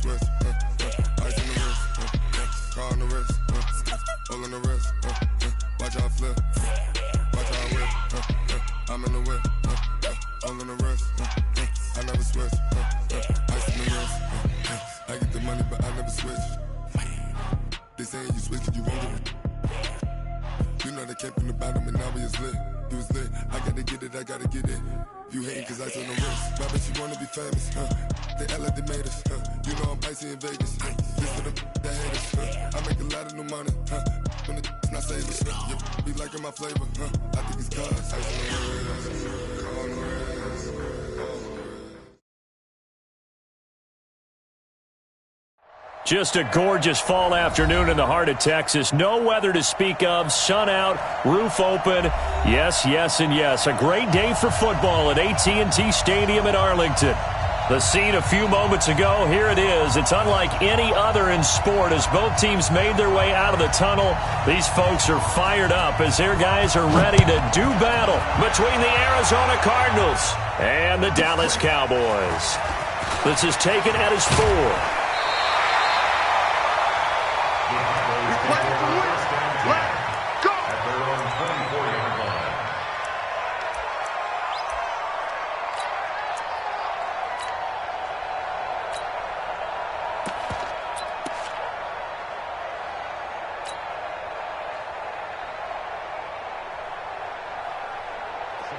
switch. Ice in the wrist, car on the wrist, all on the wrist. Watch how I flip, watch how I whip. I'm in the whip, all on the wrist. I never switch. Ice in the wrist. I get the money, but I never switch. They saying you switch, you won't get it. You know they came from the bottom and now we is lit. You was lit. I gotta get it, I gotta get it. You hating cause ice on the wrist. Why bet you wanna be famous, They act like they made us, You know I'm icy in Vegas, This for the that hate us, I make a lot of new money, When the not savers, You be liking my flavor, I think it's cause ice on the wrist, on the wrist, on the wrist. Just a gorgeous fall afternoon in the heart of Texas. No weather to speak of. Sun out, roof open. Yes, yes, and yes. A great day for football at AT&T Stadium in Arlington. The scene a few moments ago, here it is. It's unlike any other in sport as both teams made their way out of the tunnel. These folks are fired up as their guys are ready to do battle between the Arizona Cardinals and the Dallas Cowboys. This is taken at his 4.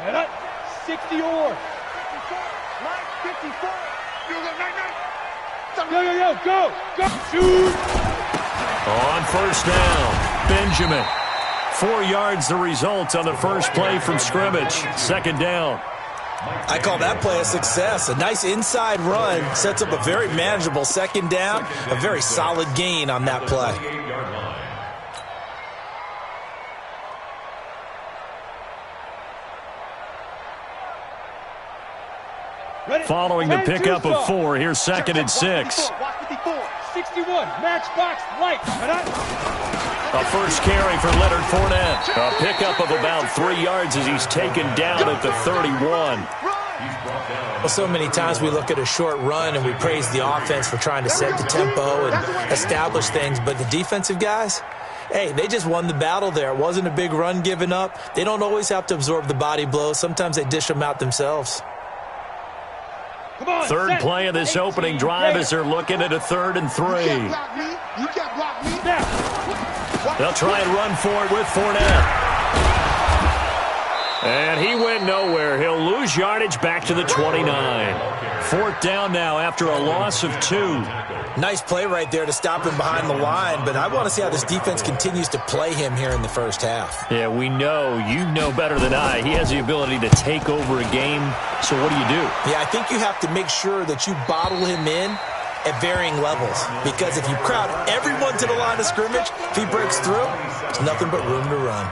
Set up, 60 or. 54. Go. Shoot. On first down, Benjamin. 4 yards the result on the first play from scrimmage. Second down. I call that play a success. A nice inside run sets up a very manageable second down. A very solid gain on that play. Following the pickup of 4, here's 2nd and 6. 61, match box, light. A first carry for Leonard Fournette. A pickup of about 3 yards as he's taken down at the 31. Well, so many times we look at a short run and we praise the offense for trying to set the tempo and establish things, but the defensive guys, hey, they just won the battle there. It wasn't a big run given up. They don't always have to absorb the body blows. Sometimes they dish them out themselves. Third play of this opening drive as they're looking at a 3rd and 3. They'll try and run for it with Fournette. And he went nowhere. He'll lose yardage back to the 29. 4th down now after a loss of 2. Nice play right there to stop him behind the line, but I want to see how this defense continues to play him here in the first half. Yeah, we know. You know better than I. He has the ability to take over a game, so what do you do? Yeah, I think you have to make sure that you bottle him in at varying levels, because if you crowd everyone to the line of scrimmage, if he breaks through, there's nothing but room to run.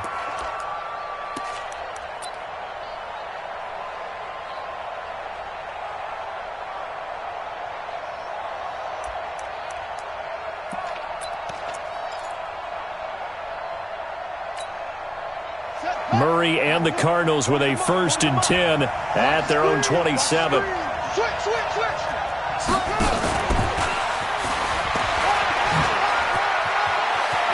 Murray and the Cardinals with a 1st and 10 at their own 27.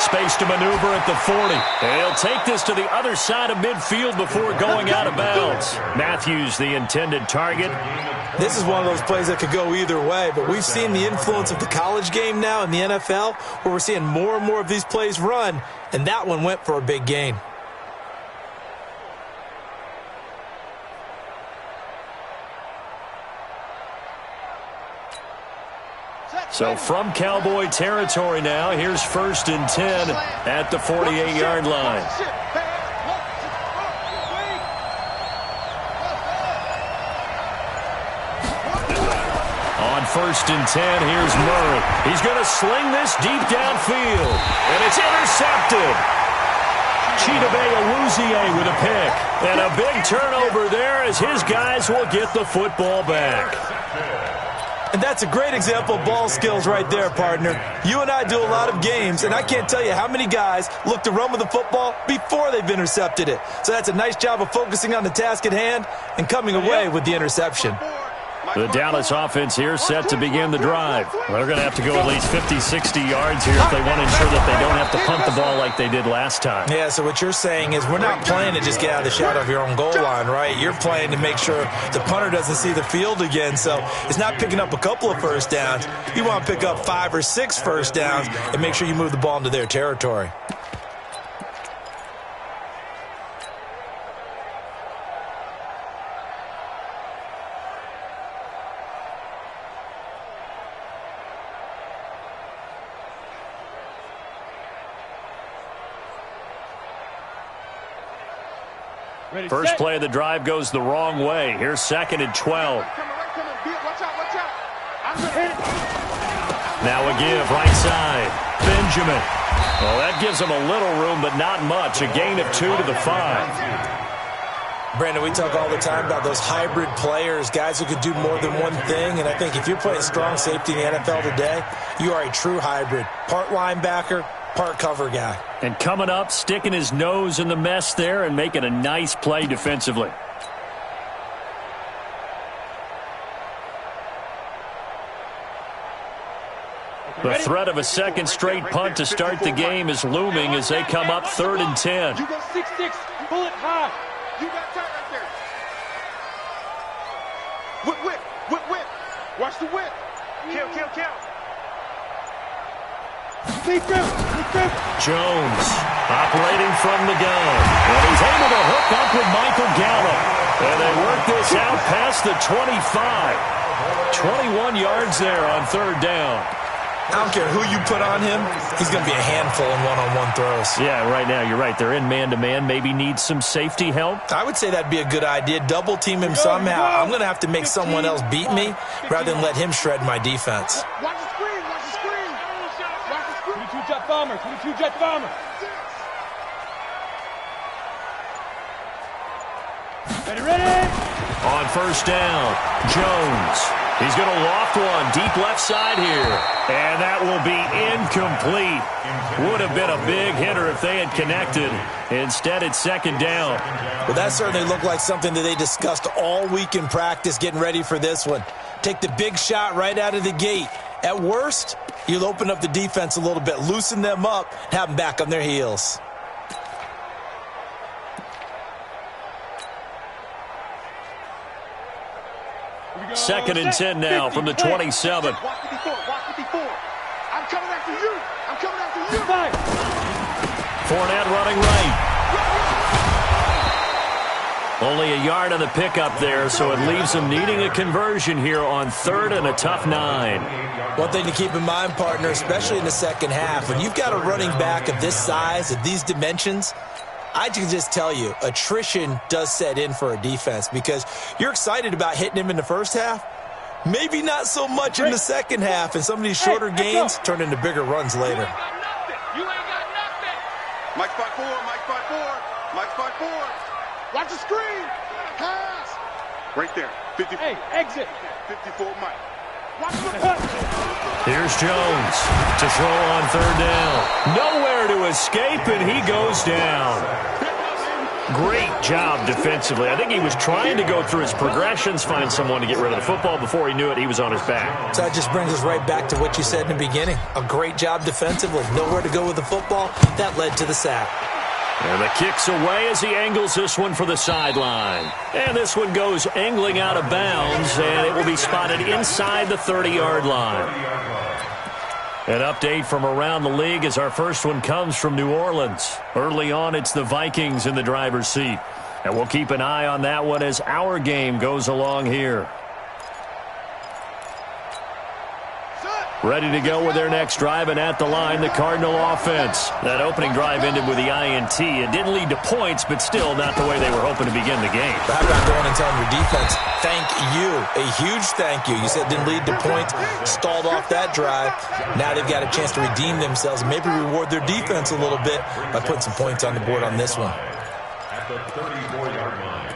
Space to maneuver at the 40. He'll take this to the other side of midfield before going out of bounds. Matthews, the intended target. This is one of those plays that could go either way, but we've seen the influence of the college game now in the NFL, where we're seeing more and more of these plays run, and that one went for a big gain. So from Cowboy territory now, here's 1st and 10 at the 48-yard line. On 1st and 10, here's Murray. He's going to sling this deep downfield, and it's intercepted. Chidobe Awuzie with a pick, and a big turnover there as his guys will get the football back. And that's a great example of ball skills right there, partner. You and I do a lot of games, and I can't tell you how many guys look to run with the football before they've intercepted it. So that's a nice job of focusing on the task at hand and coming away with the interception. The Dallas offense here set to begin the drive. They're going to have to go at least 50, 60 yards here if they want to ensure that they don't have to punt the ball like they did last time. Yeah, so what you're saying is we're not playing to just get out of the shadow of your own goal line, right? You're playing to make sure the punter doesn't see the field again. So it's not picking up a couple of first downs. You want to pick up 5 or 6 first downs and make sure you move the ball into their territory. First play of the drive goes the wrong way. Here's 2nd and 12. Now a give, right side. Benjamin. Well, that gives him a little room, but not much. A gain of 2 to the 5. Brandon, we talk all the time about those hybrid players, guys who could do more than one thing. And I think if you're playing strong safety in the NFL today, you are a true hybrid. Part linebacker, part cover guy. And coming up, sticking his nose in the mess there and making a nice play defensively. The threat of a second straight punt to start the game is looming as they come up 3rd and 10. You go 6-6, pull it high. You got tight right there. Whip. Watch the whip. Kill. Jones operating from the gun. And he's able to hook up with Michael Gallup. And they work this out past the 25. 21 yards there on 3rd down. I don't care who you put on him, he's going to be a handful in one-on-one throws. Yeah, right now, you're right. They're in man-to-man. Maybe needs some safety help. I would say that'd be a good idea. Double team him somehow. I'm going to have to make someone else beat me rather than let him shred my defense. Watch the screen. 22-jet bomber. Ready? On 1st down, Jones. He's going to loft one deep left side here. And that will be incomplete. Would have been a big hitter if they had connected. Instead, it's 2nd down. Well, that certainly looked like something that they discussed all week in practice getting ready for this one. Take the big shot right out of the gate. At worst, you'll open up the defense a little bit, loosen them up, have them back on their heels. Second and 10 now from the 27. Watch 54. I'm coming after you. Fournette running right. Only a yard on the pickup there, so it leaves them needing a conversion here on 3rd and a tough 9. One thing to keep in mind, partner, especially in the second half, when you've got a running back of this size, of these dimensions, I can just tell you, attrition does set in for a defense because you're excited about hitting him in the first half. Maybe not so much in the second half, and some of these shorter gains turn into bigger runs later. You ain't got nothing. Mike spot 4. Watch the screen. Pass. Right there. 50. Hey, exit. 54, Mike. Watch the Here's Jones to throw on 3rd down. Nowhere to escape, and he goes down. Great job defensively. I think he was trying to go through his progressions, find someone to get rid of the football. Before he knew it, he was on his back. So that just brings us right back to what you said in the beginning. A great job defensively. Nowhere to go with the football. That led to the sack. And the kick's away as he angles this one for the sideline. And this one goes angling out of bounds, and it will be spotted inside the 30-yard line. An update from around the league as our first one comes from New Orleans. Early on, it's the Vikings in the driver's seat. And we'll keep an eye on that one as our game goes along here. Ready to go with their next drive, and at the line, the Cardinal offense. That opening drive ended with the INT. It didn't lead to points, but still not the way they were hoping to begin the game. How about going and telling your defense, thank you, a huge thank you. You said it didn't lead to points, stalled off that drive. Now they've got a chance to redeem themselves and maybe reward their defense a little bit by putting some points on the board on this one. At the 34-yard line.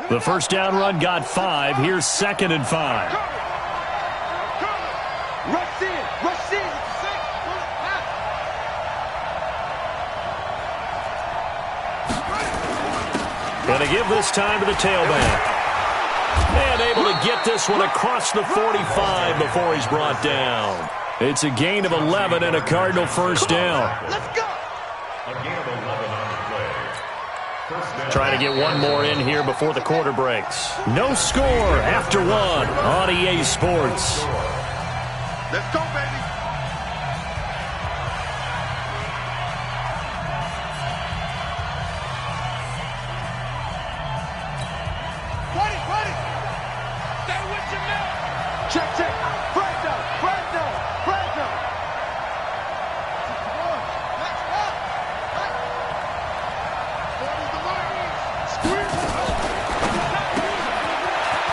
The first down run got 5. Here's 2nd and 5. Rush in. Going to give this time to the tailback. And able to get this one across the 45 before he's brought down. It's a gain of 11 and a Cardinal first down. Let's go. A gain of 11 on the play. First down. Trying to get one more in here before the quarter breaks. No score after one on EA Sports. Let's go, baby. Ready. Stay with your man. Check. Brando. Let's go.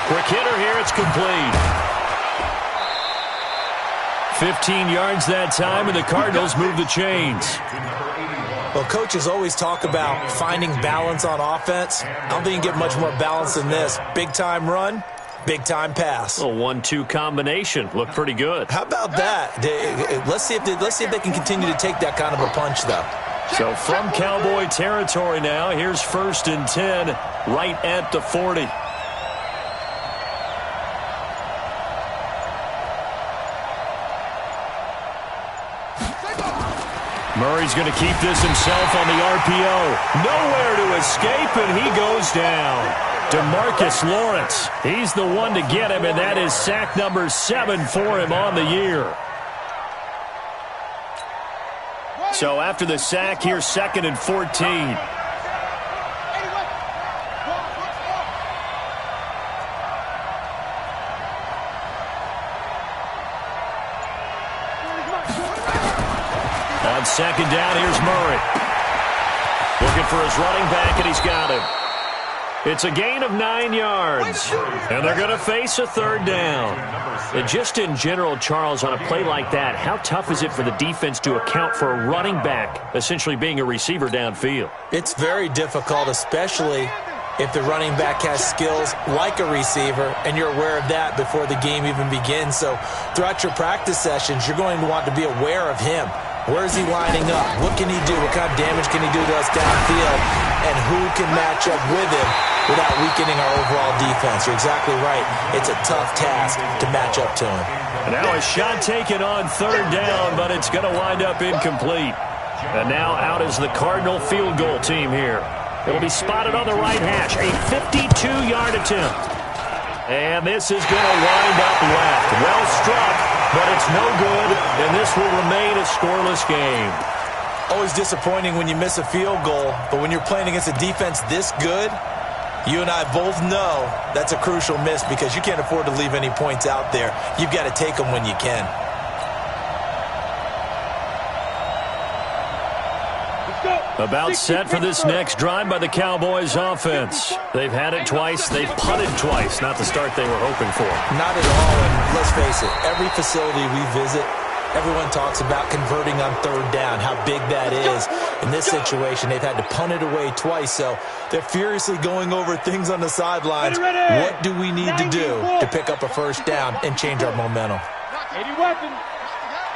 Quick hitter here. It's complete. 15 yards that time, and the Cardinals move the chains. Well, coaches always talk about finding balance on offense. I don't think you can get much more balance than this. Big-time run, big-time pass. A 1-2 combination. Looked pretty good. How about that? Let's see if they can continue to take that kind of a punch, though. So from Cowboy territory now, here's 1st and 10 right at the 40. Murray's going to keep this himself on the RPO. Nowhere to escape, and he goes down. DeMarcus Lawrence, he's the one to get him, and that is sack number 7 for him on the year. So after the sack, here's 2nd and 14. On 2nd down, here's Murray. Looking for his running back, and he's got him. It's a gain of 9 yards, and they're going to face a 3rd down. And just in general, Charles, on a play like that, how tough is it for the defense to account for a running back essentially being a receiver downfield? It's very difficult, especially if the running back has skills like a receiver, and you're aware of that before the game even begins. So throughout your practice sessions, you're going to want to be aware of him. Where is he lining up? What can he do? What kind of damage can he do to us downfield? And who can match up with him without weakening our overall defense? You're exactly right. It's a tough task to match up to him. And now a shot taken on 3rd down, but it's going to wind up incomplete. And now out is the Cardinal field goal team here. It'll be spotted on the right hash. A 52-yard attempt. And this is going to wind up left. Well struck, but it's no good, and this will remain a scoreless game. Always disappointing when you miss a field goal, but when you're playing against a defense this good, you and I both know that's a crucial miss because you can't afford to leave any points out there. You've got to take them when you can. About set for this next drive by the Cowboys offense. They've had it twice. They've punted twice. Not the start they were hoping for. Not at all, and let's face it, every facility we visit, everyone talks about converting on 3rd down, how big that is. In this situation, they've had to punt it away twice, so they're furiously going over things on the sidelines. What do we need to do to pick up a 1st down and change our momentum? 80 weapons.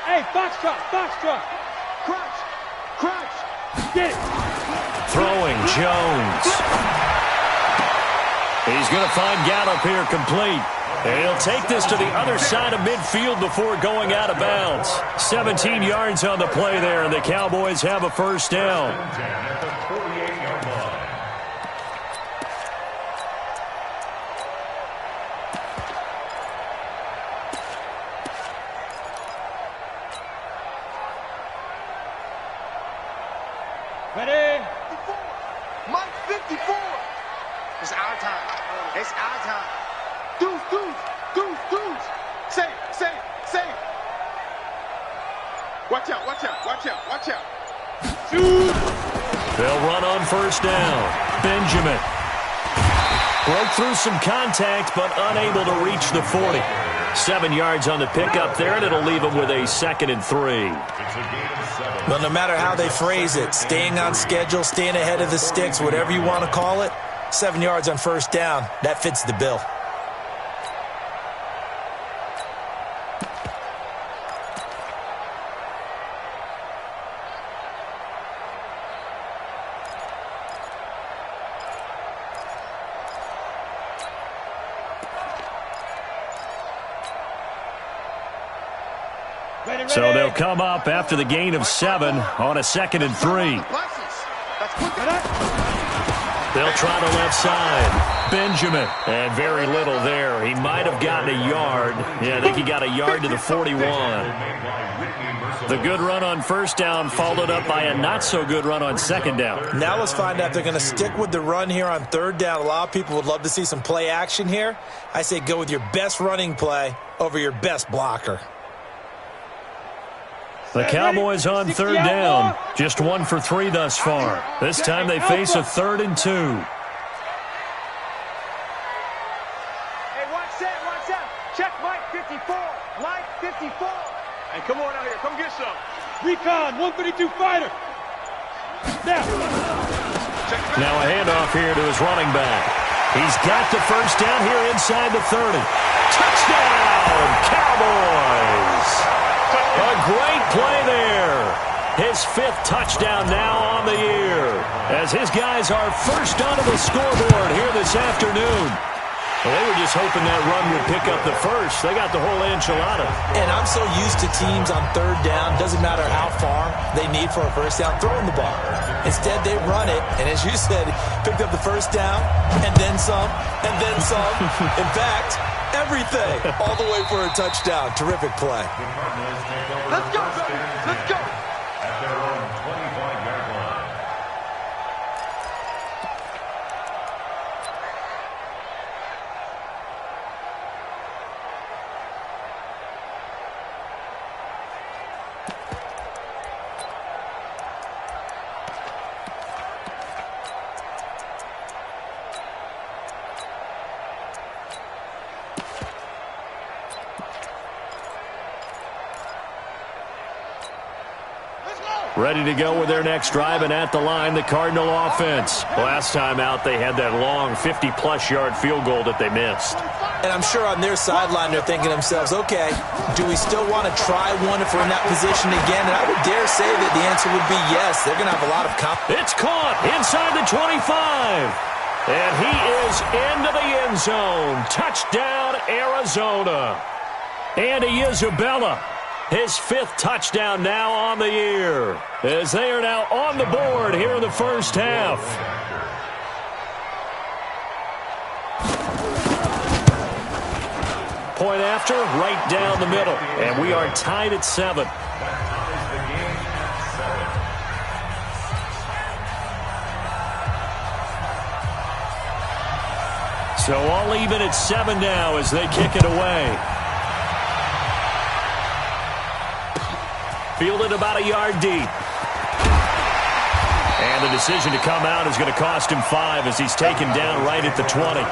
Hey, Foxtrot. Crouch. Get it. Throwing Jones. He's going to find Gallup here complete. And he'll take this to the other side of midfield before going out of bounds. 17 yards on the play there, and the Cowboys have a 1st down. At the 48-yard line. Ready? Mike 54. It's our time. Deuce. Say. Watch out. Shoot. They'll run on 1st down. Benjamin broke through some contact, but unable to reach the 40. 7 yards on the pickup there, and it'll leave him with a 2nd and 3. It's a gain of 7. Well, no matter how they phrase it, staying on schedule, staying ahead of the sticks, whatever you want to call it, 7 yards on 1st down, that fits the bill. So they'll come up after the gain of 7 on a 2nd and 3. They'll try the left side. Benjamin. And very little there. He might have gotten a yard. Yeah, I think he got a yard to the 41. The good run on first down followed up by a not-so-good run on second down. Now let's find out if they're going to stick with the run here on third down. A lot of people would love to see some play action here. I say go with your best running play over your best blocker. The Cowboys on third down. Just 1 for 3 thus far. This time they face a 3rd and 2. Hey, watch that. Check Mike 54. Mike 54. Hey, come on out here. Come get some. Recon, 132 fighter. Now a handoff here to his running back. He's got the first down here inside the 30. Touchdown, Cowboys! A great play there. His 5th touchdown now on the year, as his guys are first onto the scoreboard here this afternoon. Well, they were just hoping that run would pick up the first. They got the whole enchilada. And I'm so used to teams on third down, doesn't matter how far they need for a first down, throwing the ball. Instead, they run it, and as you said, picked up the first down, and then some, and then some. In fact, everything, all the way for a touchdown. Terrific play. Let's go, baby. Let's go. At their own 25-yard line. Ready to go with their next drive, and at the line, the Cardinal offense. Last time out, they had that long 50-plus yard field goal that they missed. And I'm sure on their sideline, they're thinking to themselves, okay, do we still want to try one if we're in that position again? And I would dare say that the answer would be yes. They're going to have a lot of confidence. It's caught inside the 25. And he is into the end zone. Touchdown, Arizona. Andy Isabella. His 5th touchdown now on the year, as they are now on the board here in the first half. Point after, right down the middle, and we are tied at 7. So all even at 7 now as they kick it away. Fielded about a yard deep. And the decision to come out is going to cost him 5 as he's taken down right at the 20.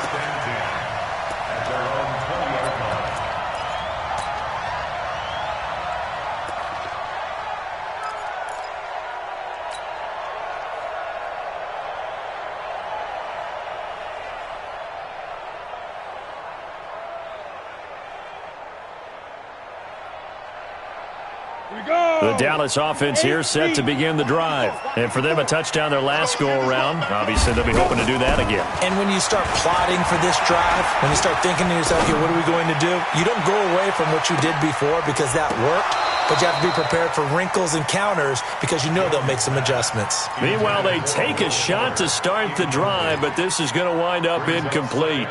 The Dallas offense here set to begin the drive. And for them, a touchdown their last go-around. Obviously, they'll be hoping to do that again. And when you start plotting for this drive, when you start thinking to yourself, okay, what are we going to do? You don't go away from what you did before because that worked, but you have to be prepared for wrinkles and counters because you know they'll make some adjustments. Meanwhile, they take a shot to start the drive, but this is going to wind up incomplete.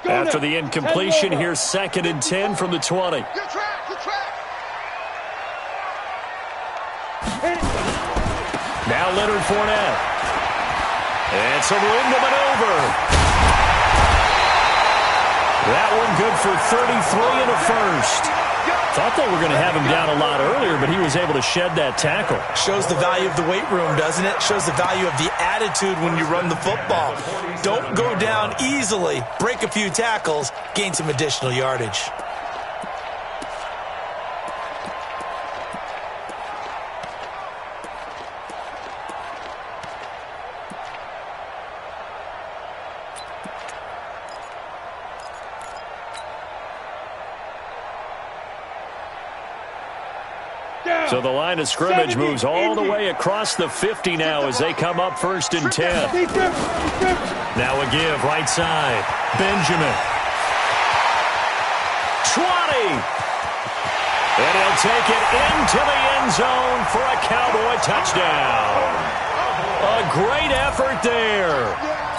After the incompletion, here's 2nd and 10 from the 20. Good track, good track. Now Leonard Fournette. And some room to maneuver. That one good for 33 and a first. Thought they were going to have him down a lot earlier, but he was able to shed that tackle. Shows the value of the weight room, doesn't it? Shows the value of the attitude when you run the football. Don't go down easily. Break a few tackles. Gain some additional yardage. down. So the line of scrimmage 70, moves all the 80. way across the 50 now as they come up 1st and 10. Defense. Now a give right side. Benjamin. 20. And he'll take it into the end zone for a Cowboy touchdown. A great effort there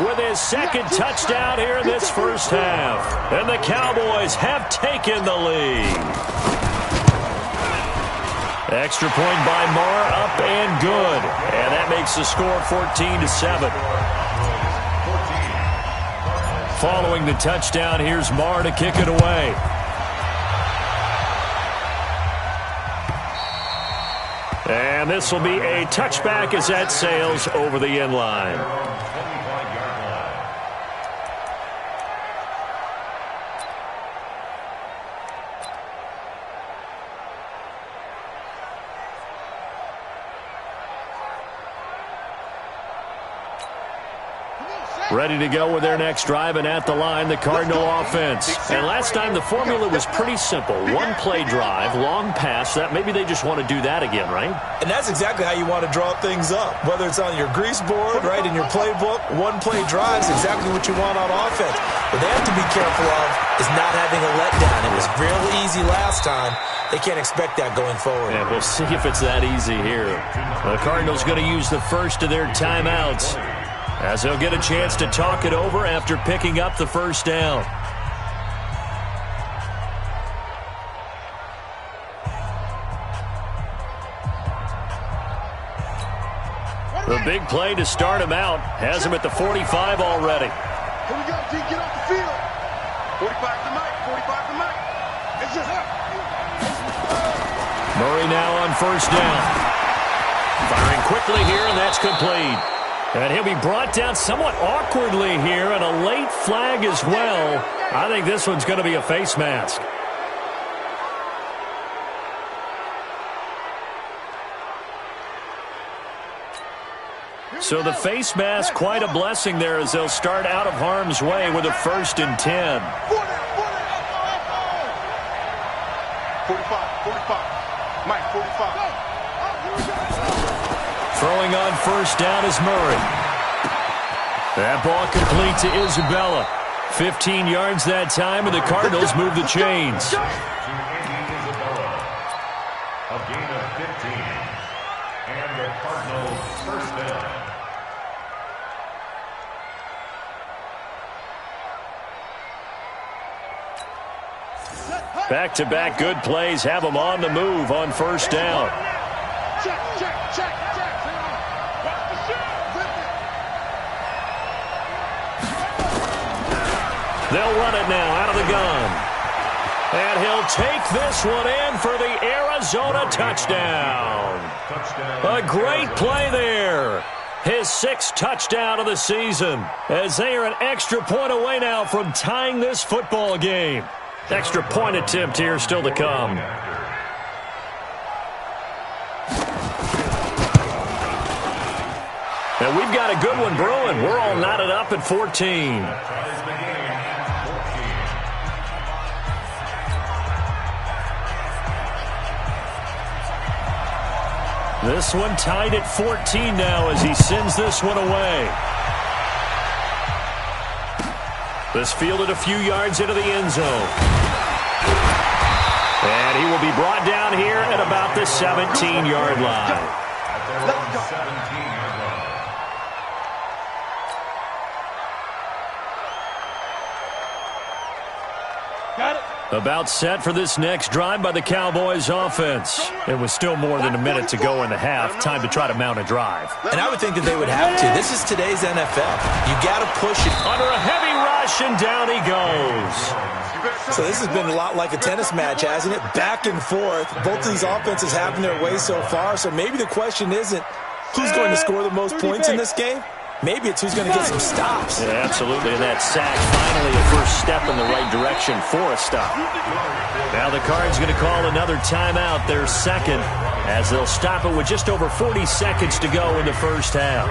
with his second touchdown here in this first half. And the Cowboys have taken the lead. Extra point by Marr, up and good. And that makes the score 14-7. Following the touchdown, here's Marr to kick it away. And this will be a touchback as that sails over the end line. Ready to go with their next drive, and at the line, the Cardinal offense. And last time, the formula was pretty simple. One-play drive, long pass. That maybe they just want to do that again, right? And that's exactly how you want to draw things up. Whether it's on your grease board, right, in your playbook, one-play drive is exactly what you want on offense. What they have to be careful of is not having a letdown. It was real easy last time. They can't expect that going forward. And we'll see if it's that easy here. The Cardinals going to use the first of their timeouts, as they'll get a chance to talk it over after picking up the first down. The big play to start him out has him at the 45 already. Here we go, D. Get off the field. 45 to Mike. 45 to Mike. It's just up. Murray now on first down. Firing quickly here, and that's complete. And he'll be brought down somewhat awkwardly here, and a late flag as well. I think this one's going to be a face mask. So the face mask, quite a blessing there as they'll start out of harm's way with a 1st and 10. 45. Mike, 45. Throwing on first down is Murray. That ball complete to Isabella. 15 yards that time, and the Cardinals move the chains. A gain of 15. And the Cardinals first down. Back-to-back good plays have them on the move on first down. Check. They'll run it now out of the gun. And he'll take this one in for the Arizona touchdown. A great play there. His 6th touchdown of the season, as they are an extra point away now from tying this football game. Extra point attempt here still to come. And we've got a good one brewing. We're all knotted up at 14. This one tied at 14 now as he sends this one away. This fielded a few yards into the end zone. And he will be brought down here at about the 17-yard line. Got it. About set for this next drive by the Cowboys offense. It was still more than a minute to go in the half. Time to try to mount a drive. And I would think that they would have to. This is today's NFL. You got to push it. Under a heavy rush, and down he goes. So this has been a lot like a tennis match, hasn't it? Back and forth. Both of these offenses having their way so far. So maybe the question isn't who's going to score the most points in this game. Maybe it's who's going to get some stops. Yeah, absolutely. And that sack, finally a first step in the right direction for a stop. Now the Cards going to call another timeout, their second, as they'll stop it with just over 40 seconds to go in the first half.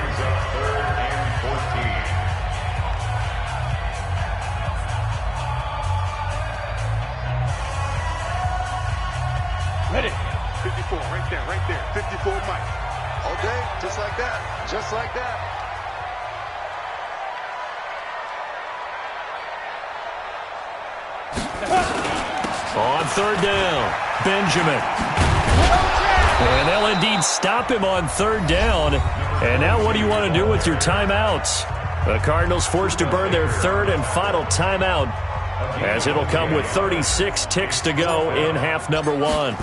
Ready. 54, right there. 54, Mike. Okay, just like that. Just like that. On third down, Benjamin. And they'll indeed stop him on third down. And now what do you want to do with your timeouts? The Cardinals forced to burn their third and final timeout, as it'll come with 36 ticks to go in half number one.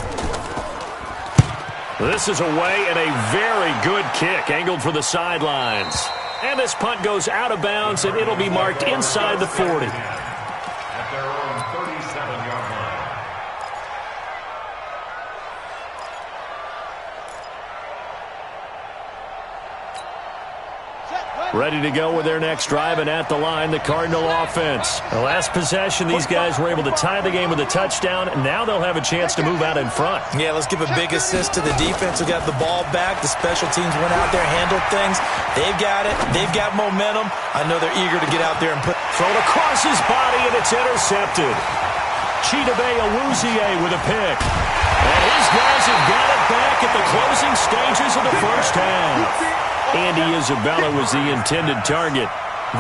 This is away and a very good kick, angled for the sidelines. And this punt goes out of bounds, and it'll be marked inside the 40. At their own 37-yard line. Ready to go with their next drive, and at the line, the Cardinal offense. The last possession, these guys were able to tie the game with a touchdown, and now they'll have a chance to move out in front. Yeah, let's give a big assist to the defense who got the ball back. The special teams went out there, handled things. They've got it. They've got momentum. I know they're eager to get out there and put... Thrown across his body, and it's intercepted. Chidobe Awuzie with a pick. And his guys have got it back at the closing stages of the first half. Andy Isabella was the intended target.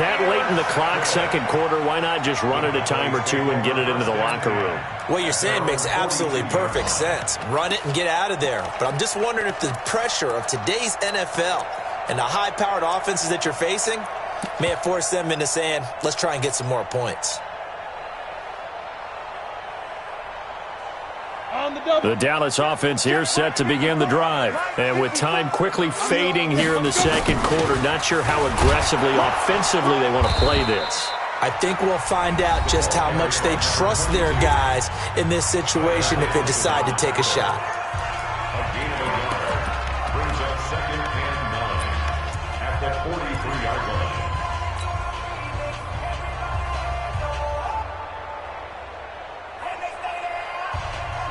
That late in the clock, second quarter, why not just run it a time or two and get it into the locker room? What you're saying makes absolutely perfect sense. Run it and get out of there. But I'm just wondering if the pressure of today's NFL and the high-powered offenses that you're facing may have forced them into saying, let's try and get some more points. The Dallas offense here set to begin the drive. And with time quickly fading here in the second quarter, not sure how aggressively, offensively they want to play this. I think we'll find out just how much they trust their guys in this situation if they decide to take a shot. A gain of a yard brings up 2nd and 9 at the 43-yard line.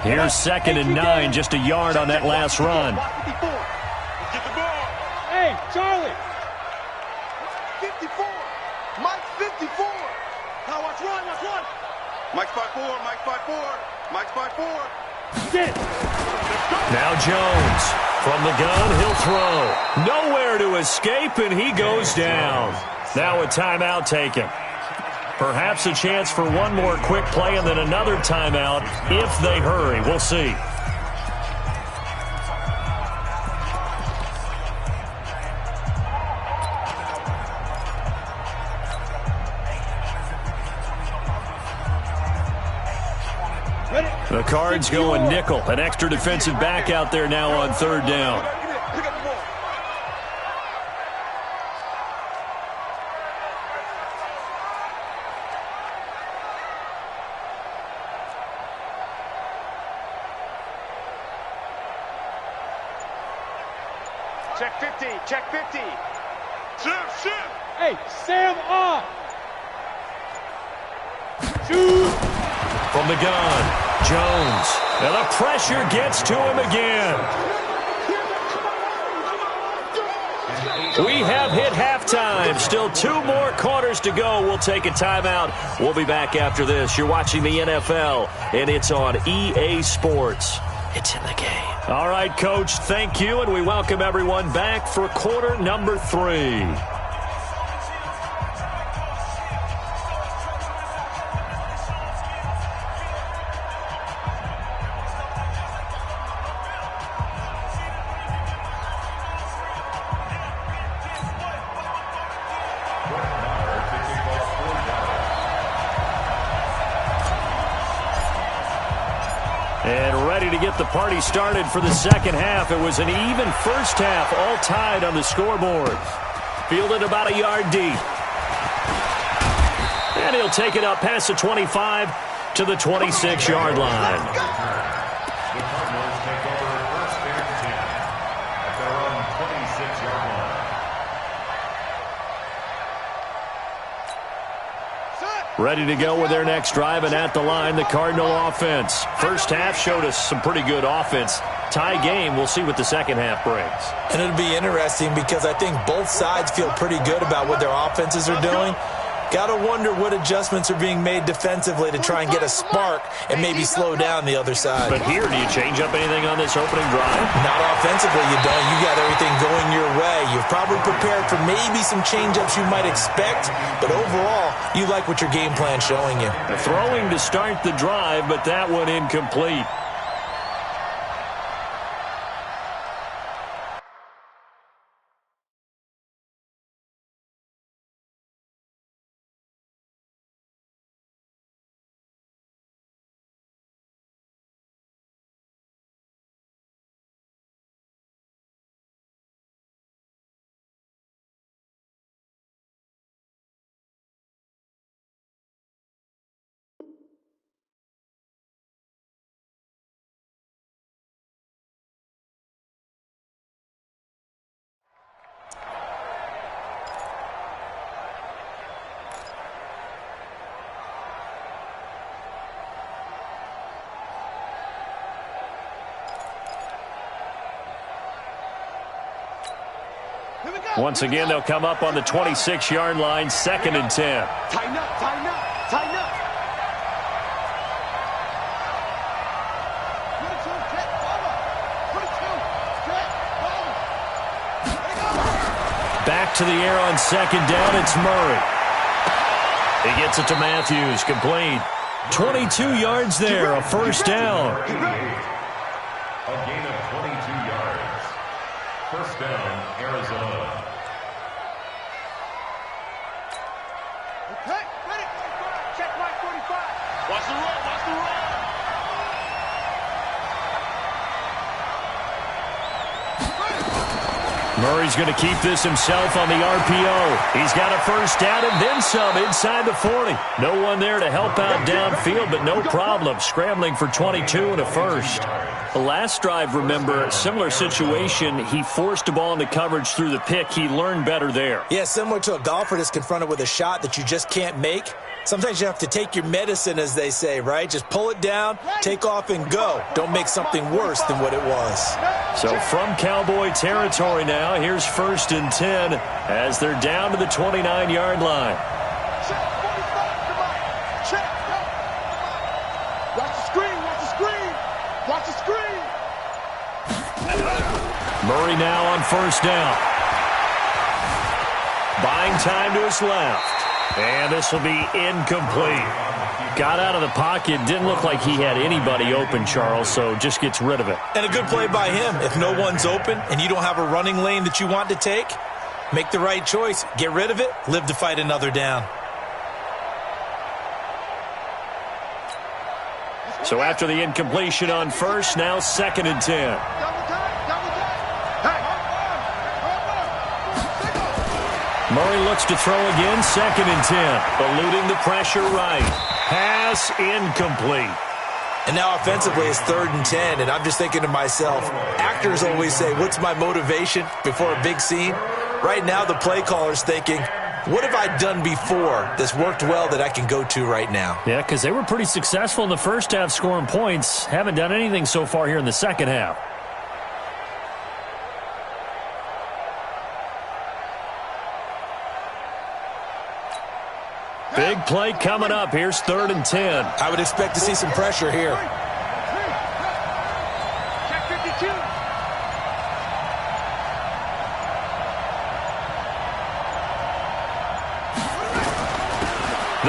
Here's 2nd and 9, just a yard on that last run. Let's get the ball. Hey, Charlie. 54. Mike 54. Now watch run. Mike's 5-4. Mike's 5-4. Mike's 5-4. Get it. Now Jones. From the gun, he'll throw. Nowhere to escape, and he goes down. Now a timeout taken. Perhaps a chance for one more quick play and then another timeout if they hurry. We'll see. The Cards going nickel. An extra defensive back out there now on third down. Check 50. Check 50. Shift. Hey, Sam on. Shoot. From the gun, Jones. And the pressure gets to him again. We have hit halftime. Still 2 more quarters to go. We'll take a timeout. We'll be back after this. You're watching the NFL, and it's on EA Sports. It's in the game. All right, Coach, thank you, and we welcome everyone back for quarter number 3. And ready to get the party started for the second half. It was an even first half, all tied on the scoreboard. Fielded about a yard deep. And he'll take it up past the 25 to the 26-yard line. The Cardinals take over 1st and 10 at their own 26-yard line. Ready to go with their next drive, and at the line, the Cardinal offense. First half showed us some pretty good offense. Tie game, we'll see what the second half brings. And it'll be interesting because I think both sides feel pretty good about what their offenses are doing. Got to wonder what adjustments are being made defensively to try and get a spark and maybe slow down the other side. But here, do you change up anything on this opening drive? Not offensively, you don't. You got everything going your way. You've probably prepared for maybe some change-ups you might expect, but overall, you like what your game plan's showing you. The throwing to start the drive, but that one incomplete. Once again, they'll come up on the 26-yard line, 2nd and 10. Tighten up, tighten up, tighten up. Back to the air on 2nd down, it's Murray. He gets it to Matthews, complete. 22 yards there, a 1st down. A gain of 22 yards. 1st down, Arizona. Okay, ready. Check right 45. Watch the run, watch the run. Murray's going to keep this himself on the RPO. He's got a 1st down and then some inside the 40. No one there to help out downfield, but no problem. Scrambling for 22 and a 1st. The last drive, remember, similar situation. He forced the ball into coverage through the pick. He learned better there. Yeah, similar to a golfer that's confronted with a shot that you just can't make. Sometimes you have to take your medicine, as they say, right? Just pull it down, take off, and go. Don't make something worse than what it was. So from Cowboy territory now, here's 1st and 10 as they're down to the 29-yard line. Check 45, come on. Check. Watch the screen, watch the screen. Watch the screen. Murray now on 1st down. Buying time to his left. And this will be incomplete. Got out of the pocket. Didn't look like he had anybody open, Charles, so just gets rid of it. And a good play by him. If no one's open and you don't have a running lane that you want to take, make the right choice. Get rid of it. Live to fight another down. So after the incompletion on 1st, now 2nd and 10. Murray looks to throw again, 2nd and 10. Eluding the pressure right. Pass incomplete. And now offensively it's 3rd and 10, and I'm just thinking to myself, actors always say, what's my motivation before a big scene? Right now the play caller's thinking, what have I done before that's worked well that I can go to right now? Yeah, because they were pretty successful in the 1st half scoring points. Haven't done anything so far here in the 2nd half. Big play coming up. Here's 3rd and 10. I would expect to see some pressure here. Check 52.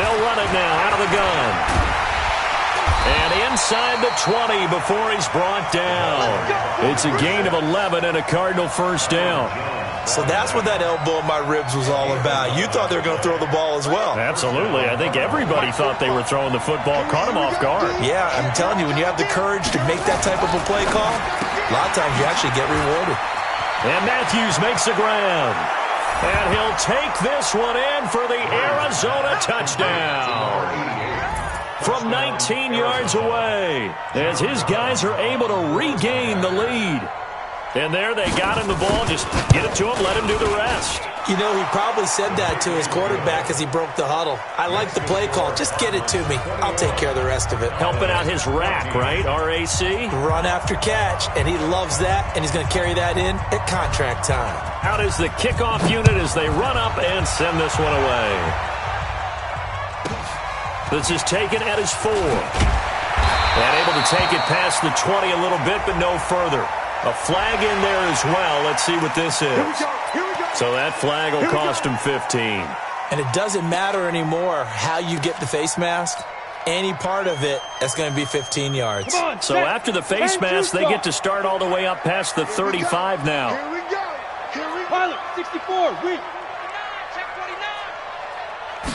They'll run it now out of the gun. And inside the 20 before he's brought down. It's a gain of 11 and a Cardinal 1st down. So that's what that elbow in my ribs was all about. You thought they were going to throw the ball as well. Absolutely. I think everybody thought they were throwing the football. Caught him off guard. Yeah, I'm telling you, when you have the courage to make that type of a play call, a lot of times you actually get rewarded. And Matthews makes the ground. And he'll take this one in for the Arizona touchdown. From 19 yards away, as his guys are able to regain the lead. And there they got him the ball. Just get it to him, let him do the rest. You know, he probably said that to his quarterback as he broke the huddle. I like the play call. Just get it to me. I'll take care of the rest of it. Helping out his rack, right? RAC? Run after catch, and he loves that, and he's going to carry that in at contract time. Out is the kickoff unit as they run up and send this one away. This is taken at his 4. And able to take it past the 20 a little bit, but no further. A flag in there as well. Let's see what this is. So that flag will cost him 15. And it doesn't matter anymore how you get the face mask. Any part of it, that's going to be 15 yards. So after the face mask, they get to start all the way up past the 35 now. Here we go. Pilot, 64, weak. Check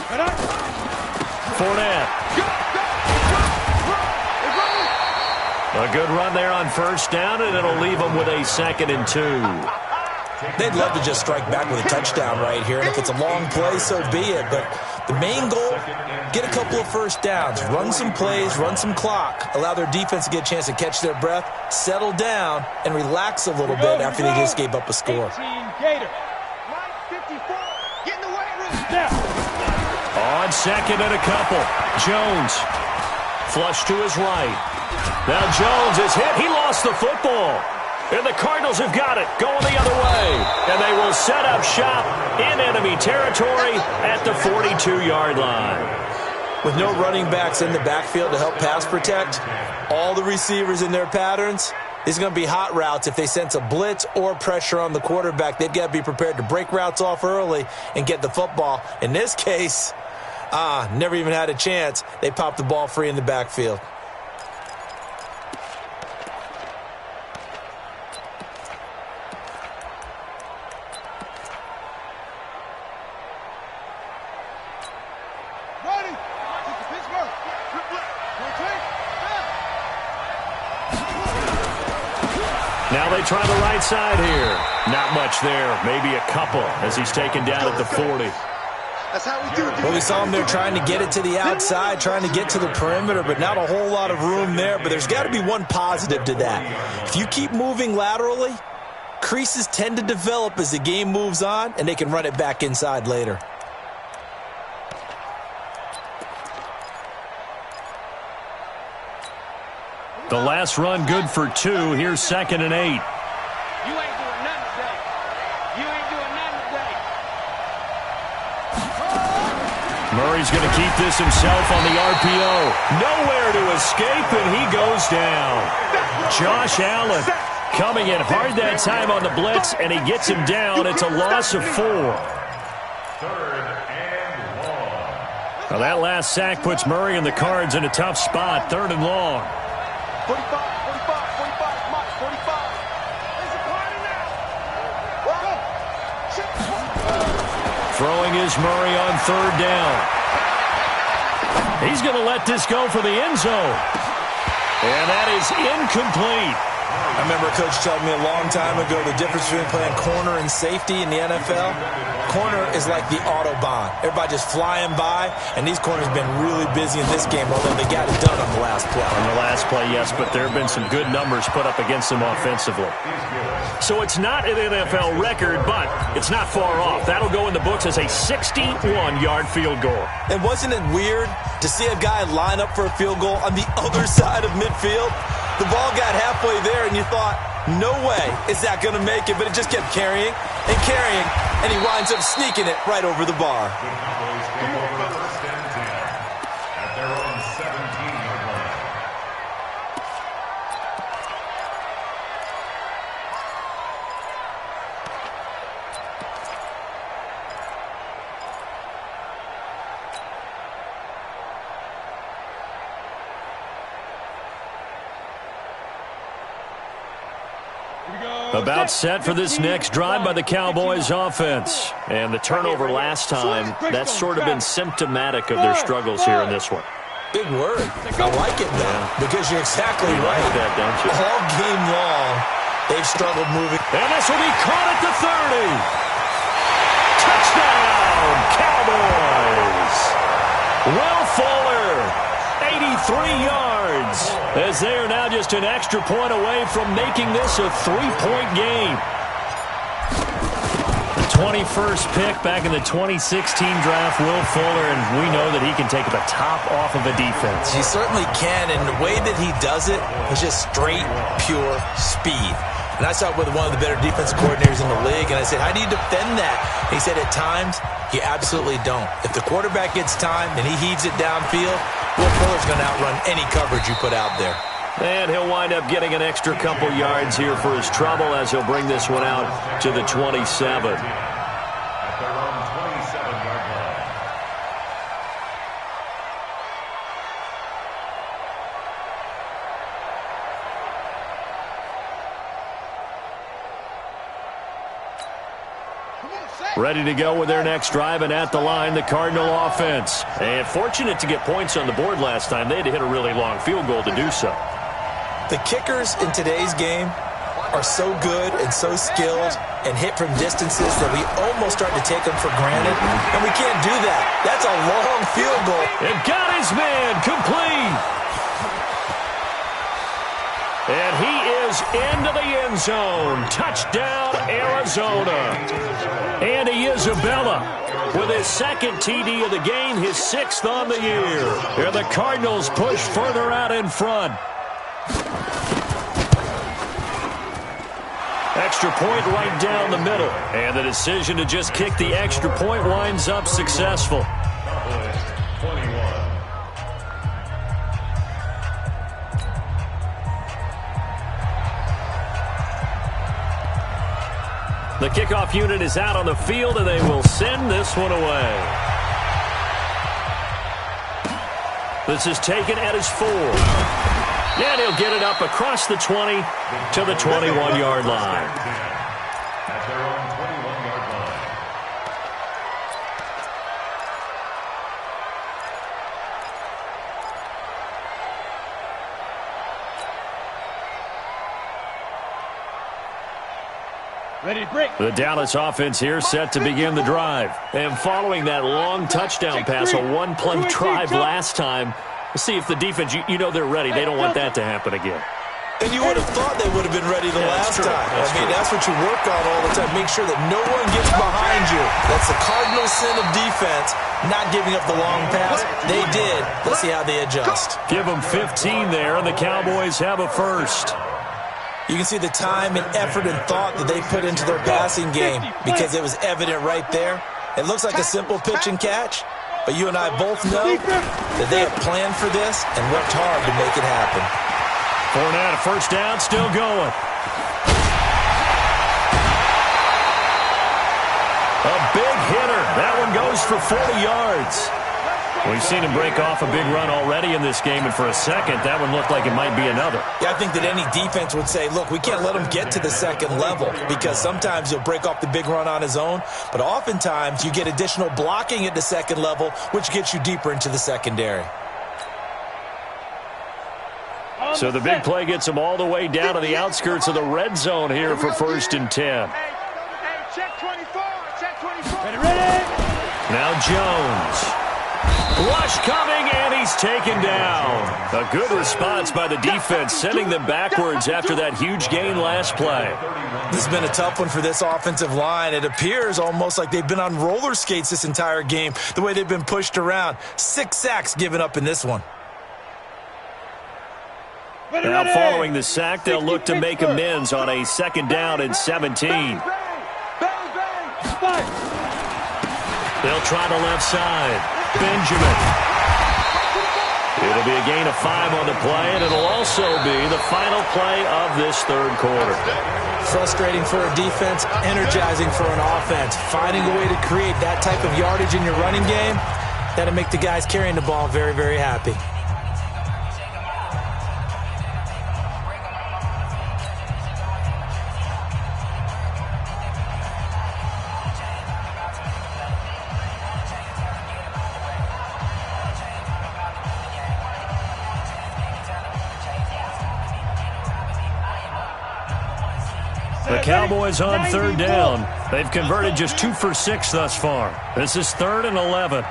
49. Fournette. A good run there on first down, and it'll leave them with a 2nd and 2. They'd love to just strike back with a touchdown right here, and if it's a long play, so be it. But the main goal, get a couple of first downs, run some plays, run some clock, allow their defense to get a chance to catch their breath, settle down, and relax a little bit after they just gave up a score. 18 Gator. Line 54. Get in the way, Ruth. Now. On 2nd and a couple. Jones. Flush to his right. Now Jones is hit. He lost the football. And the Cardinals have got it, going the other way. And they will set up shop in enemy territory at the 42-yard line. With no running backs in the backfield to help pass protect, all the receivers in their patterns, these are going to be hot routes. If they sense a blitz or pressure on the quarterback, they've got to be prepared to break routes off early and get the football. In this case, never even had a chance. They popped the ball free in the backfield. Now they try the right side here. Not much there. Maybe a couple as he's taken down at the 40. That's how we do it. Well, we saw him there trying to get it to the outside, trying to get to the perimeter, but not a whole lot of room there. But there's got to be one positive to that. If you keep moving laterally, creases tend to develop as the game moves on, and they can run it back inside later. The last run good for 2. Here's 2nd and 8. You ain't doing nothing today. You ain't doing nothing today. Murray's going to keep this himself on the RPO. Nowhere to escape, and he goes down. Josh Allen coming in hard that time on the blitz, and he gets him down. It's a loss of 4. 3rd and long. Now that last sack puts Murray and the Cards in a tough spot. 3rd and long. 45, 45, 45, Mike, 45. There's a party now. Throwing is Murray on 3rd down. He's going to let this go for the end zone. And that is incomplete. I remember a coach telling me a long time ago the difference between playing corner and safety in the NFL. Corner is like the Autobahn. Everybody just flying by, and these corners have been really busy in this game, although they got it done on the last play. On the last play, yes, but there have been some good numbers put up against them offensively. So it's not an NFL record, but it's not far off. That'll go in the books as a 61-yard field goal. And wasn't it weird to see a guy line up for a field goal on the other side of midfield? The ball got halfway there, and you thought, no way is that going to make it, but it just kept carrying and carrying, and he winds up sneaking it right over the bar. The Cowboys take over 1st and 10 at their own 17-yard line. About set for this next drive by the Cowboys offense. And the turnover last time, that's sort of been symptomatic of their struggles here in this one. Big word. I like it, though, because you're exactly You right. like that, don't you? All game long, they've struggled moving. And this will be caught at the 30. Touchdown, Cowboys. Will Fuller, 83 yards, as they are now just an extra point away from making this a 3-point game. The 21st pick back in the 2016 draft, Will Fuller, and we know that he can take the top off of a defense. He certainly can, and the way that he does it is just straight, pure speed. And I saw it with one of the better defensive coordinators in the league, and I said, how do you defend that? And he said, at times, you absolutely don't. If the quarterback gets time and he heaves it downfield, Will Fuller's going to outrun any coverage you put out there. And he'll wind up getting an extra couple yards here for his trouble as he'll bring this one out to the 27. Ready to go with their next drive, and at the line, the Cardinal offense. And fortunate to get points on the board last time. They had to hit a really long field goal to do so. The kickers in today's game are so good and so skilled and hit from distances that we almost start to take them for granted, and we can't do that. That's a long field goal. And got his man complete. And he is into the end zone. Touchdown, Arizona. Andy Isabella with his second TD of the game, his 6th on the year. And the Cardinals push further out in front. Extra point right down the middle. And the decision to just kick the extra point winds up successful. The kickoff unit is out on the field, and they will send this one away. This is taken at his 4. And he'll get it up across the 20 to the 21-yard line. At their own 21-yard line. Ready to break. The Dallas offense here set to begin the drive. And following that long touchdown pass, a one-play drive last time, let's see if the defense, you know they're ready. They don't want that to happen again. And you would have thought they would have been ready the last time. That's what you work on all the time. Make sure that no one gets behind you. That's the cardinal sin of defense, not giving up the long pass. They did. Let's see how they adjust. Give them 15 there, and the Cowboys have a first. You can see the time and effort and thought that they put into their passing game because it was evident right there. It looks like a simple pitch and catch, but you and I both know that they have planned for this and worked hard to make it happen. Fournette, a first down, still going. A big hitter. That one goes for 40 yards. We've seen him break off a big run already in this game, and for a second, that one looked like it might be another. Yeah, I think that any defense would say, look, we can't let him get to the second level because sometimes he'll break off the big run on his own, but oftentimes you get additional blocking at the second level, which gets you deeper into the secondary. So the big play gets him all the way down to the outskirts of the red zone here for 1st and 10. Hey, check 24. Check 24. Ready. Now Jones. Rush coming, and he's taken down. A good response by the defense, sending them backwards after that huge gain last play. This has been a tough one for this offensive line. It appears almost like they've been on roller skates this entire game, the way they've been pushed around. 6 sacks given up in this one. Now following the sack, they'll look to make amends on a 2nd down and 17. They'll try the left side. Benjamin. It'll be a gain of 5 on the play, and it'll also be the final play of this 3rd quarter. Frustrating for a defense, energizing for an offense. Finding a way to create that type of yardage in your running game, that'll make the guys carrying the ball very, very happy. The Cowboys on 3rd down. They've converted just 2 for 6 thus far. This is 3rd and 11.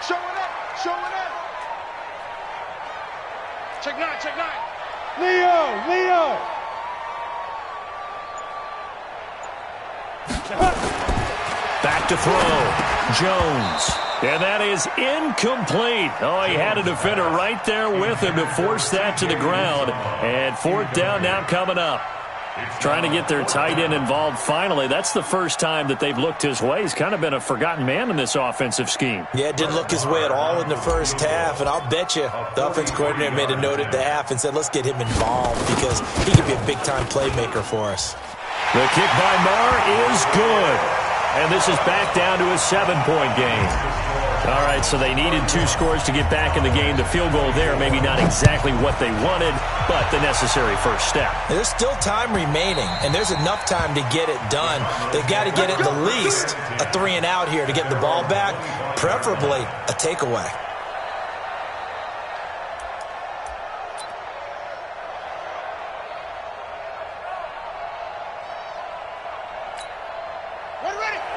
Show it up. Show it up. Check 9. Check 9. Leo. Back to throw. Jones. And that is incomplete. Oh, he had a defender right there with him to force that to the ground. And 4th down now coming up. Trying to get their tight end involved finally. That's the first time that they've looked his way. He's kind of been a forgotten man in this offensive scheme. Yeah, it didn't look his way at all in the first half, and I'll bet you the offense coordinator made a note at the half and said, let's get him involved because he could be a big-time playmaker for us. The kick by Marr is good. And this is back down to a 7-point game. All right, so they needed 2 scores to get back in the game. The field goal there, maybe not exactly what they wanted, but the necessary first step. There's still time remaining, and there's enough time to get it done. They've got to get at the least a 3-and-out here to get the ball back, preferably a takeaway.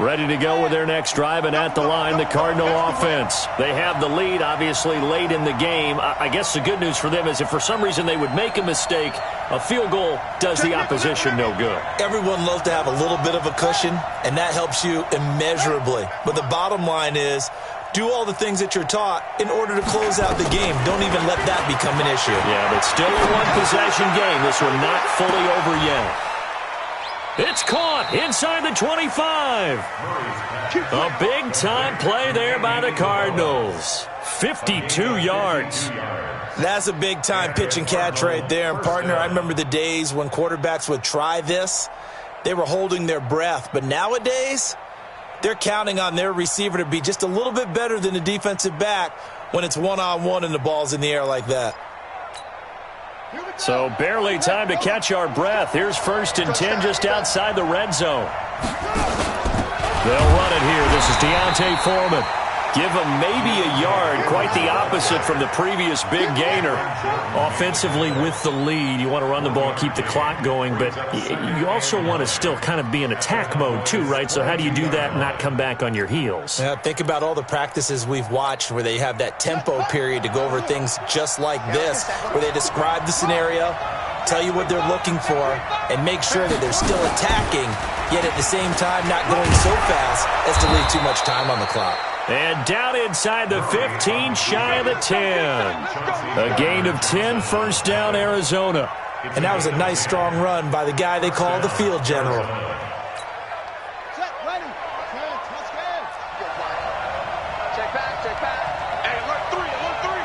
Ready to go with their next drive, and at the line, the Cardinal offense. They have the lead, obviously, late in the game. I guess the good news for them is if for some reason they would make a mistake, a field goal does the opposition no good. Everyone loves to have a little bit of a cushion, and that helps you immeasurably. But the bottom line is, do all the things that you're taught in order to close out the game. Don't even let that become an issue. Yeah, but still a one-possession game. This one not fully over yet. It's caught inside the 25. A big-time play there by the Cardinals. 52 yards. That's a big-time pitch and catch right there. And, partner, I remember the days when quarterbacks would try this. They were holding their breath. But nowadays, they're counting on their receiver to be just a little bit better than the defensive back when it's one-on-one and the ball's in the air like that. So barely time to catch our breath. Here's 1st and 10 just outside the red zone. They'll run it here. This is Deontay Foreman. Give him maybe a yard, quite the opposite from the previous big gainer. Offensively with the lead, you want to run the ball, keep the clock going, but you also want to still kind of be in attack mode too, right? So how do you do that and not come back on your heels? Yeah, think about all the practices we've watched where they have that tempo period to go over things just like this, where they describe the scenario, tell you what they're looking for, and make sure that they're still attacking, yet at the same time not going so fast as to leave too much time on the clock. And down inside the 15, shy of the 10. A gain of 10, 1st down, Arizona. And that was a nice, strong run by the guy they call the field general. Check back, check back. Hey, alert 3, alert 3.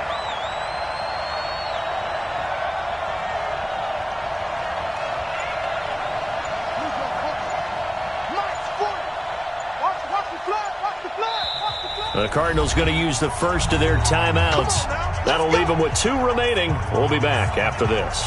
The Cardinals going to use the first of their timeouts. That'll leave them with 2 remaining. We'll be back after this.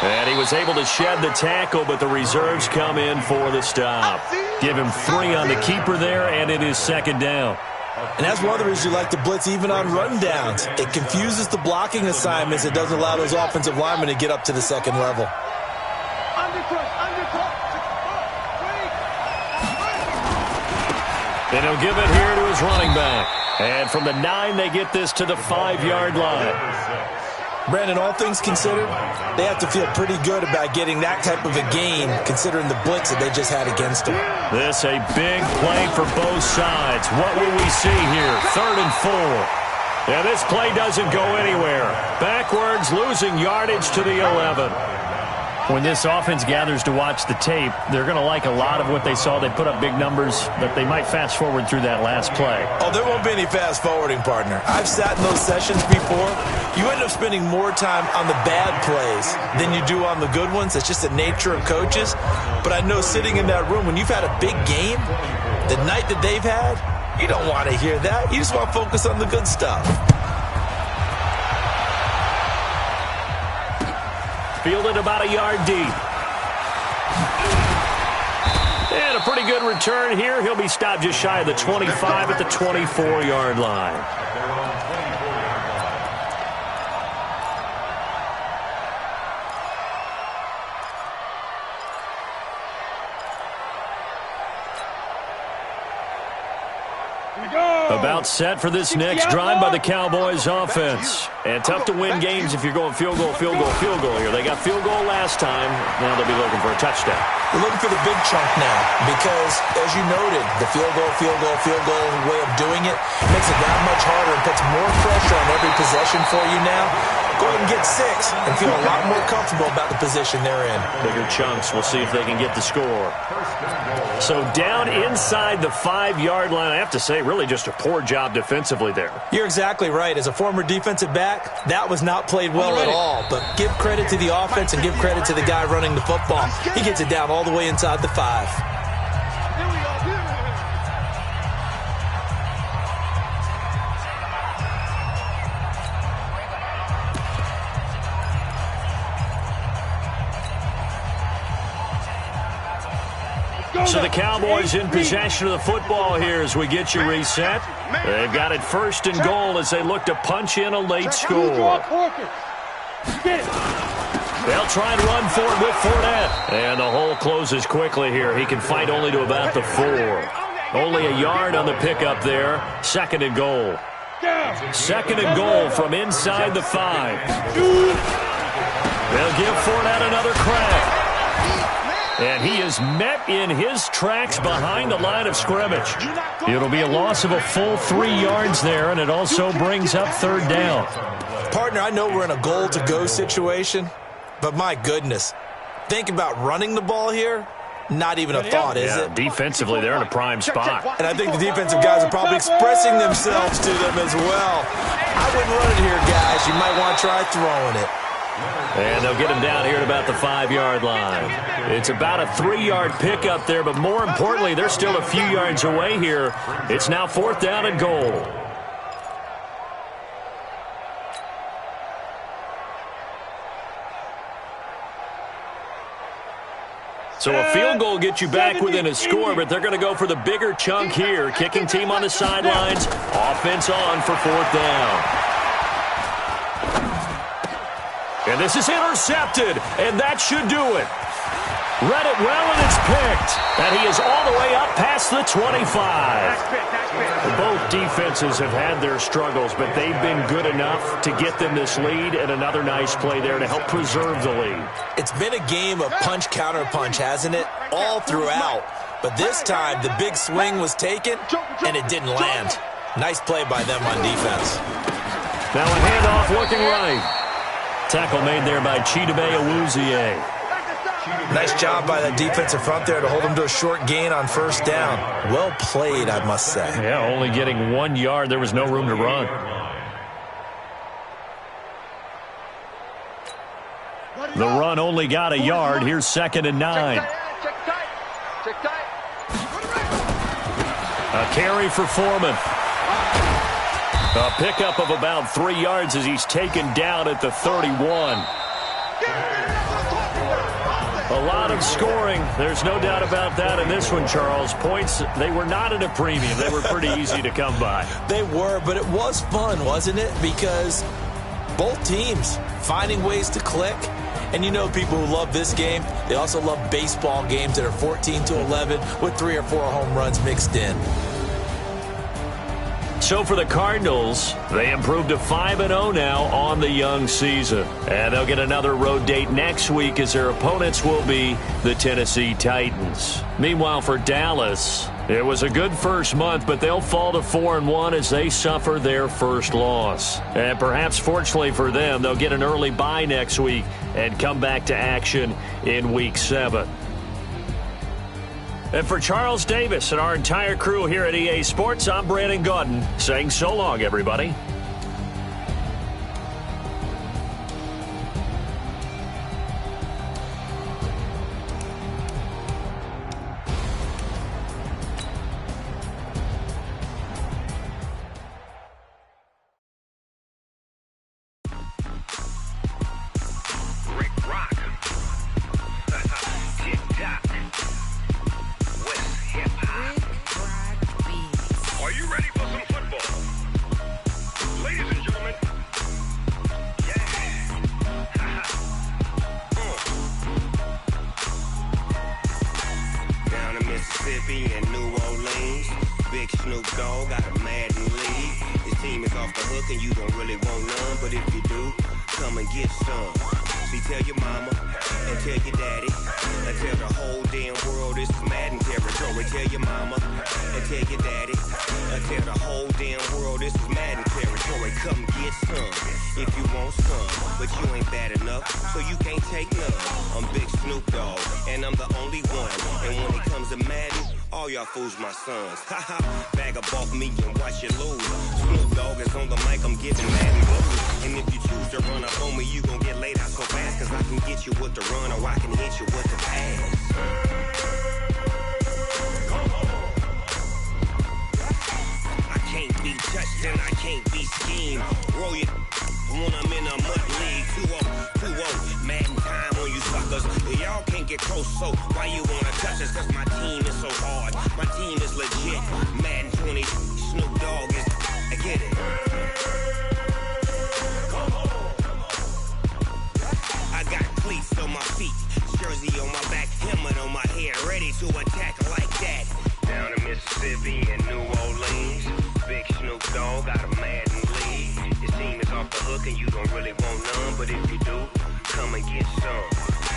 And he was able to shed the tackle, but the reserves come in for the stop. Give him 3 on the keeper there, and it is 2nd down. And that's one of the reasons you like to blitz even on rundowns. It confuses the blocking assignments. It doesn't allow those offensive linemen to get up to the 2nd level. And he'll give it here to his running back. And from the 9, they get this to the 5-yard line. Brandon, all things considered, they have to feel pretty good about getting that type of a gain, considering the blitz that they just had against them. This a big play for both sides. What will we see here? 3rd and 4. Yeah, this play doesn't go anywhere. Backwards, losing yardage to the 11. When this offense gathers to watch the tape, they're going to like a lot of what they saw. They put up big numbers, but they might fast forward through that last play. Oh, there won't be any fast forwarding, partner. I've sat in those sessions before. You end up spending more time on the bad plays than you do on the good ones. It's just the nature of coaches. But I know sitting in that room, when you've had a big game, the night that they've had, you don't want to hear that. You just want to focus on the good stuff. Fielded about a yard deep. And a pretty good return here. He'll be stopped just shy of the 25 at the 24-yard line. About set for this next drive by the Cowboys offense. And tough to win games if you're going field goal here. They got field goal last time. Now they'll be looking for a touchdown. They're looking for the big chunk now because, as you noted, the field goal way of doing it makes it that much harder and puts more pressure on every possession for you now. Go ahead and get 6 and feel a lot more comfortable about the position they're in. Bigger chunks. We'll see if they can get the score. So down inside the 5-yard line. I have to say, really just a poor job defensively there. You're exactly right. As a former defensive back, that was not played well at all. But give credit to the offense and give credit to the guy running the football. He gets it down all the way inside the 5. So the Cowboys in possession of the football here as we get you reset. They've got it 1st and goal as they look to punch in a late score. They'll try and run for it with Fournette. And the hole closes quickly here. He can fight only to about the 4. Only a yard on the pickup there. 2nd and goal. 2nd and goal from inside the 5. They'll give Fournette another crack. And he is met in his tracks behind the line of scrimmage. It'll be a loss of a full 3 yards there, and it also brings up 3rd down. Partner, I know we're in a goal-to-go situation, but my goodness, think about running the ball here. Not even a thought, is it? Defensively, they're in a prime spot. And I think the defensive guys are probably expressing themselves to them as well. I wouldn't run it here, guys. You might want to try throwing it. And they'll get him down here at about the 5-yard line. It's about a 3-yard pickup there, but more importantly, they're still a few yards away here. It's now 4th down and goal. So a field goal gets you back within a score, but they're going to go for the bigger chunk here. Kicking team on the sidelines. Offense on for 4th down. And this is intercepted, and that should do it. Read it well, and it's picked. And he is all the way up past the 25. Both defenses have had their struggles, but they've been good enough to get them this lead, and another nice play there to help preserve the lead. It's been a game of punch-counter-punch, hasn't it? All throughout. But this time, the big swing was taken, and it didn't land. Nice play by them on defense. Now a handoff looking right. Tackle made there by Chidobe Awuzie. Nice job by that defensive front there to hold them to a short gain on 1st down. Well played, I must say. Yeah, only getting 1 yard. There was no room to run. The run only got a yard. Here's 2nd and 9. A carry for Foreman. A pickup of about 3 yards as he's taken down at the 31. A lot of scoring. There's no doubt about that in this one, Charles. Points, they were not at a premium. They were pretty easy to come by. They were, but it was fun, wasn't it? Because both teams finding ways to click. And you know people who love this game, they also love baseball games that are 14-11 with 3 or 4 home runs mixed in. So for the Cardinals, they improved to 5-0 now on the young season. And they'll get another road date next week as their opponents will be the Tennessee Titans. Meanwhile, for Dallas, it was a good first month, but they'll fall to 4-1 as they suffer their first loss. And perhaps fortunately for them, they'll get an early bye next week and come back to action in Week 7. And for Charles Davis and our entire crew here at EA Sports, I'm Brandon Gaudin saying so long, everybody. off the hook and you don't really want none. But if you do, come and get some. See, tell your mama and tell your daddy and tell the whole damn world this is Madden territory. Tell your mama and tell your daddy and tell the whole damn world this is Madden territory. Come get some if you want some, but you ain't bad enough, so you can't take none. I'm Big Snoop Dogg, and I'm the only one. And when it comes to Madden, all y'all fools my sons. Haha, bag up off me and watch you lose. Snoop Dogg is on the mic, I'm giving Madden blues. And if you choose to run up on me, you gon' get laid out so fast, cause I can get you with the run or I can hit you with the pass. I can't be touched and I can't be schemed. Roll you when I'm in a mud league. 2-0, Madden time on you suckers. Y'all can't get close, so why you wanna touch us? Cause my team is so hard, my team is legit. Madden 20, Snoop Dogg is, I get it. I got cleats on my feet, jersey on my back, helmet on my head, ready to attack like that. Down in Mississippi and New Orleans, Big Snoop Dogg got a Madden league. Your team is off the hook and you don't really want none, but if you do, come and get some.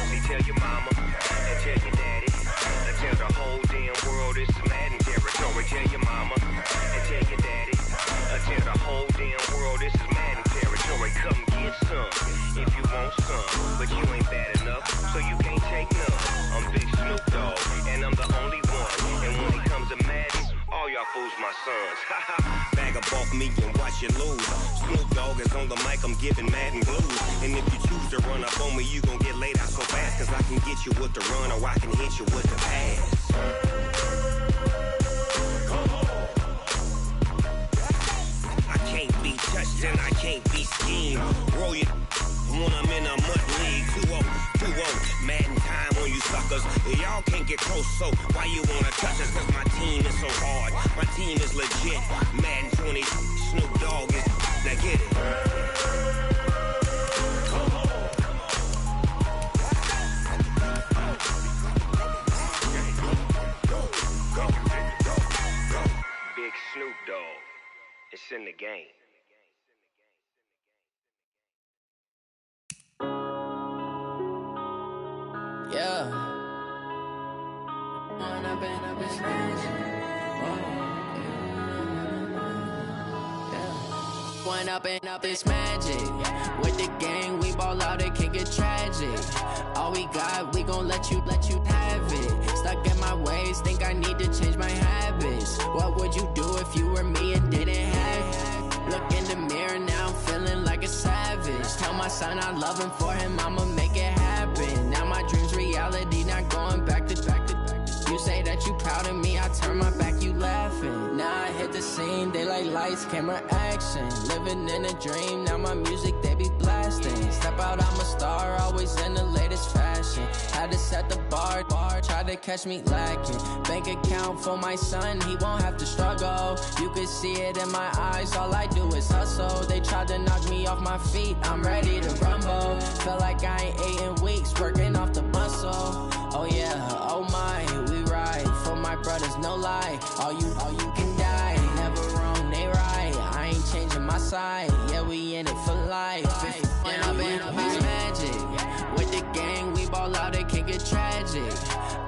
See, tell your mama and tell your daddy and tell the whole damn world this is Madden territory. Tell your mama and tell your daddy and tell the whole damn world this is Madden territory. Come get some if you want some, but you ain't bad enough, so you can't take none. I'm Big Snoop Dogg, and I'm the only one. And when it comes to Madden, all y'all fools my sons. Bag up off me and watch you lose. Snoop Dogg is on the mic, I'm giving Madden blues. And if you choose to run up on me, you gon' get laid out so fast, cause I can get you with the run or I can hit you with the pass. I can't be touched and I can't be schemed. Roll you when I'm in a mud league. 2-0, Madden time on you suckers. Y'all can't get close, so why you wanna touch us? Cause my team is so hard, my team is legit. Madden 20, Snoop Dogg is, now get it. Big Snoop Dogg, it's in the game. Yeah. One up and up, it's magic. With the gang, we ball out, it can get tragic. All we got, we gon' let you have it. Stuck in my ways, think I need to change my habits. What would you do if you were me and didn't have it? Look in the mirror, now I'm feeling like a savage. Tell my son I love him, for him I'ma make it happen. Now my dream's reality, not going back to. You say that you proud of me, I turn my back, you laughing. Now I hit the scene, they like lights, camera, action. Living in a dream, now my music, they be blasting. Step out, I'm a star, always in the latest fashion. Had to set the bar, try to catch me lacking. Bank account for my son, he won't have to struggle. You could see it in my eyes, all I do is hustle. They tried to knock me off my feet, I'm ready to rumble. Feel like I ain't ate in weeks, working off the muscle. Oh yeah, oh my, we ride for my brothers, no lie. All you can die, never wrong, they right. I ain't changing my side, yeah, we in it for life. When I been up, it's magic. With the gang, we ball out, it can get tragic.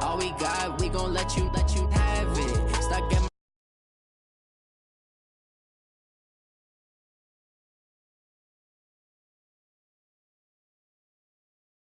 All we got, we gon' let you